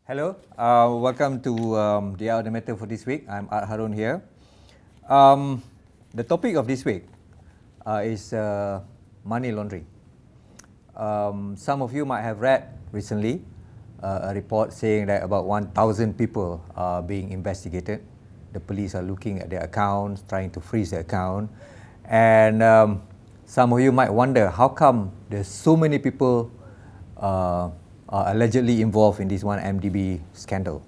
Hello, welcome to the Out of the Matter for this week. I'm Harun here. The topic of this week is money laundering. Some of you might have read recently a report saying that about 1,000 people are being investigated. The police are looking at their accounts, trying to freeze the account. And some of you might wonder, how come there's so many people allegedly involved in this one MDB scandal?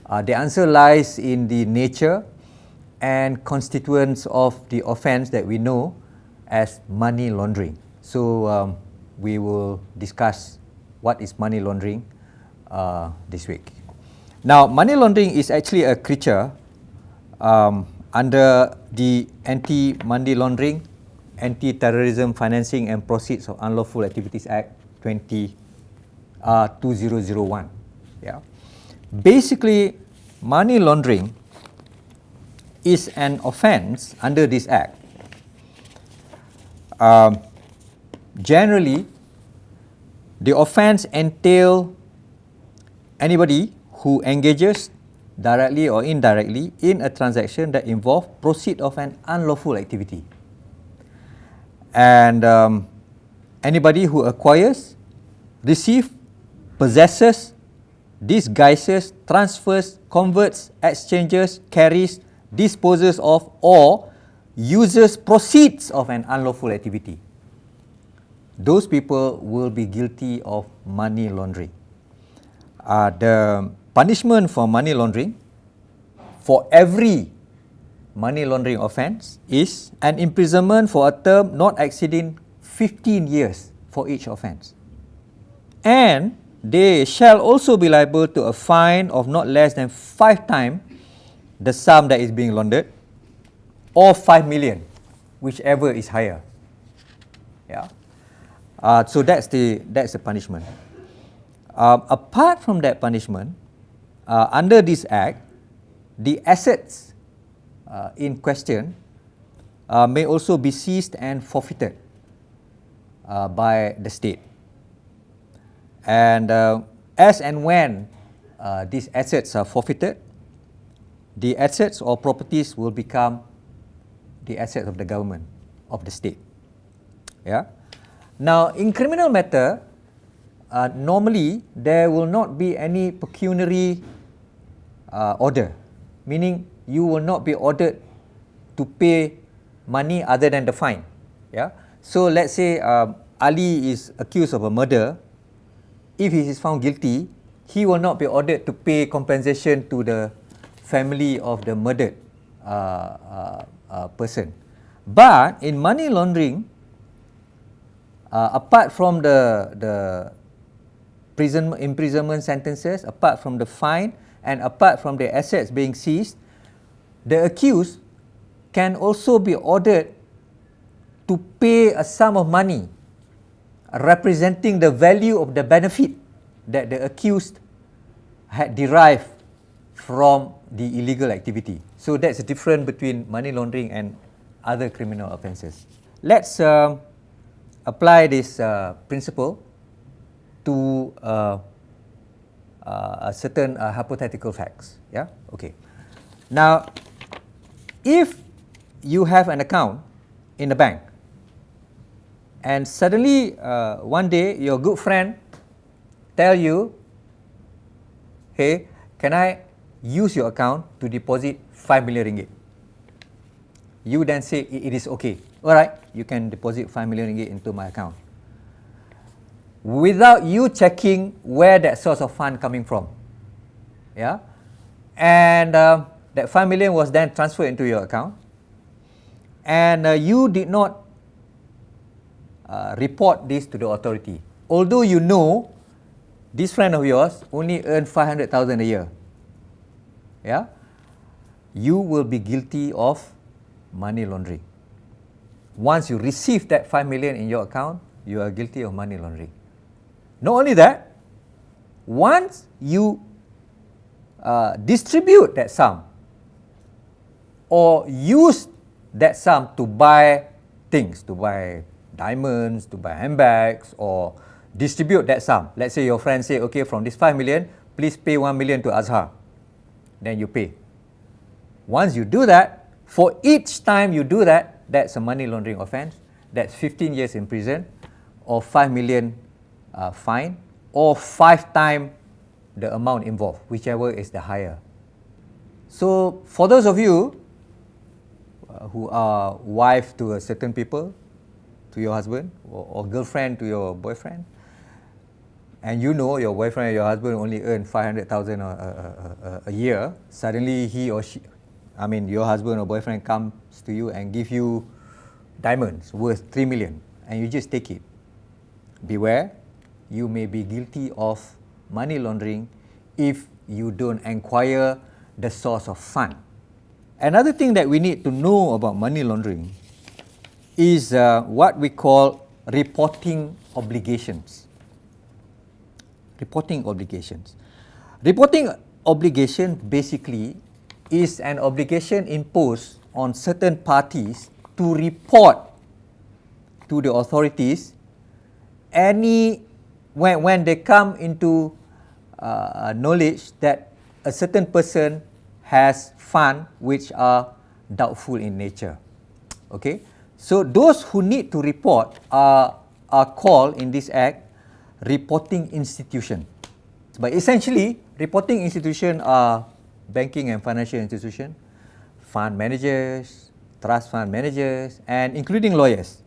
The answer lies in the nature and constituents of the offence that we know as money laundering. So we will discuss what is money laundering this week. Now, money laundering is actually a creature under the Anti-Money Laundering, Anti-Terrorism, Financing and Proceeds of Unlawful Activities Act 2001. Yeah. Basically, money laundering is an offence under this act. Generally, the offence entails anybody who engages directly or indirectly in a transaction that involves proceed of an unlawful activity. And anybody who acquires, receives, possesses, disguises, transfers, converts, exchanges, carries, disposes of, or uses proceeds of an unlawful activity. Those people will be guilty of money laundering. The punishment for money laundering for every money laundering offence is an imprisonment for a term not exceeding 15 years for each offence. And they shall also be liable to a fine of not less than 5 times the sum that is being laundered, or 5 million, whichever is higher. Yeah. So that's the punishment. Apart from that punishment, under this act, the assets in question may also be seized and forfeited by the state. And as and when these assets are forfeited, the assets or properties will become the assets of the government, of the state. Yeah. Now, in criminal matter, normally there will not be any pecuniary order, meaning you will not be ordered to pay money other than the fine. Yeah. So let's say Ali is accused of a murder. If he is found guilty, he will not be ordered to pay compensation to the family of the murdered person. But in money laundering, apart from the imprisonment sentences, apart from the fine, and apart from the assets being seized, the accused can also be ordered to pay a sum of money representing the value of the benefit that the accused had derived from the illegal activity. So that's the difference between money laundering and other criminal offences. Let's apply this principle to a certain hypothetical facts. Yeah. Okay. Now, if you have an account in the bank, and suddenly one day your good friend tell you, hey, can I use your account to deposit 5 million ringgit? You then say it is okay. Alright, you can deposit 5 million ringgit into my account, without you checking where that source of fund coming from. Yeah. And that 5 million was then transferred into your account, and you did not report this to the authority, although you know this friend of yours only earned 500,000 a year. Yeah, you will be guilty of money laundering. Once you receive that 5 million in your account, you are guilty of money laundering. Not only that, once you distribute that sum or use that sum to buy things, to buy diamonds, to buy handbags, or distribute that sum. Let's say your friend say, okay, from this 5 million, please pay 1 million to Azhar. Then you pay. Once you do that, for each time you do that, that's a money laundering offense. That's 15 years in prison, or 5 million fine, or 5 times the amount involved, whichever is the higher. So for those of you who are wife to a certain people, to your husband, or girlfriend to your boyfriend, and you know your boyfriend or your husband only earn 500,000 a year, suddenly he or she, your husband or boyfriend comes to you and give you diamonds worth 3 million, and you just take it. Beware, you may be guilty of money laundering if you don't inquire the source of fund. Another thing that we need to know about money laundering is what we call reporting obligations. Reporting obligations. Reporting obligation basically is an obligation imposed on certain parties to report to the authorities when they come into knowledge that a certain person has funds which are doubtful in nature. Okay, so those who need to report are called in this act reporting institution. But essentially, reporting institution are banking and financial institution, fund managers, trust fund managers, and including lawyers.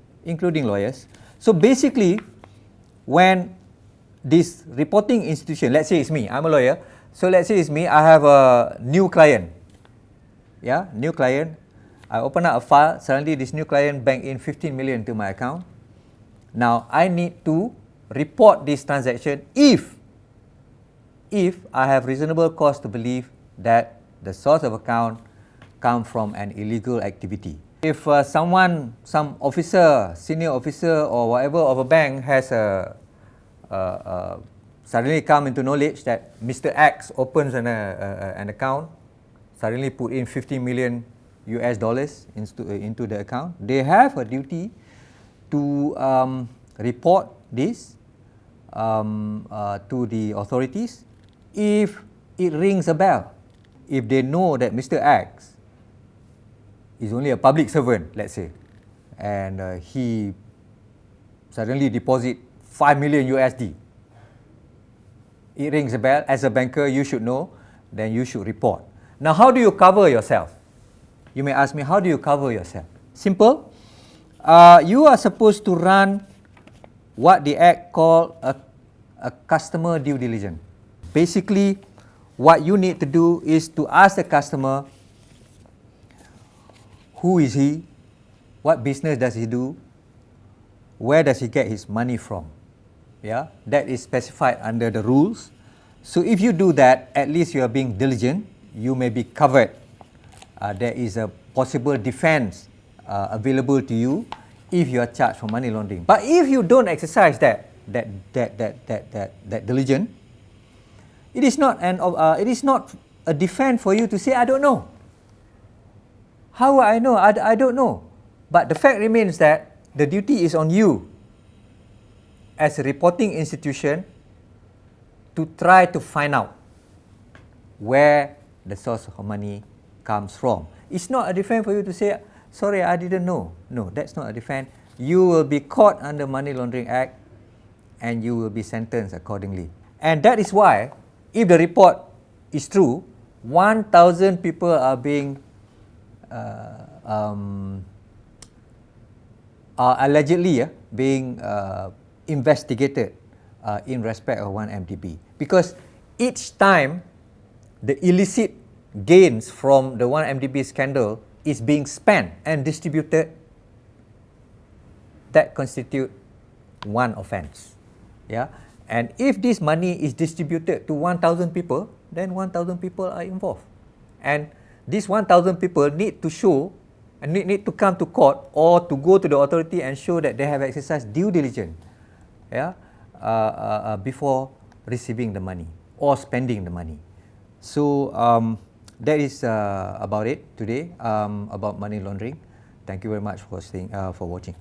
So basically, when this reporting institution, let's say it's me, I'm a lawyer, so let's say it's me, I have a new client. New client. I open up a file, suddenly this new client bank in 15 million to my account. Now I need to report this transaction if I have reasonable cause to believe that the source of account come from an illegal activity. If some officer, senior officer or whatever of a bank has suddenly come into knowledge that Mr. X opens an account, suddenly put in 50 million US dollars into the account, they have a duty to report this to the authorities if it rings a bell. If they know that Mr. X is only a public servant, let's say, and he suddenly deposit 5 million USD, it rings a bell. As a banker, you should know, then you should report. Now, how do you cover yourself? You may ask me, how do you cover yourself? Simple. You are supposed to run what the Act called a customer due diligence. Basically, what you need to do is to ask the customer, who is he? What business does he do? Where does he get his money from? That is specified under the rules. So if you do that, at least you are being diligent. You may be covered. There is a possible defense available to you if you are charged for money laundering. But if you don't exercise that diligence, it is not a defense for you to say, I don't know. How will I know? I don't know. But the fact remains that the duty is on you as a reporting institution to try to find out where the source of money comes from. It's not a defense for you to say, sorry, I didn't know. No, that's not a defense. You will be caught under Money Laundering Act and you will be sentenced accordingly. And that is why, if the report is true, 1,000 people are being allegedly being investigated in respect of one MDB. Because each time the illicit gains from the one MDB scandal is being spent and distributed, that constitute one offense. And if this money is distributed to 1,000 people, then 1,000 people are involved. And these 1,000 people need to show and need to come to court or to go to the authority and show that they have exercised due diligence before receiving the money or spending the money. So that is about it today about money laundering. Thank you very much for watching.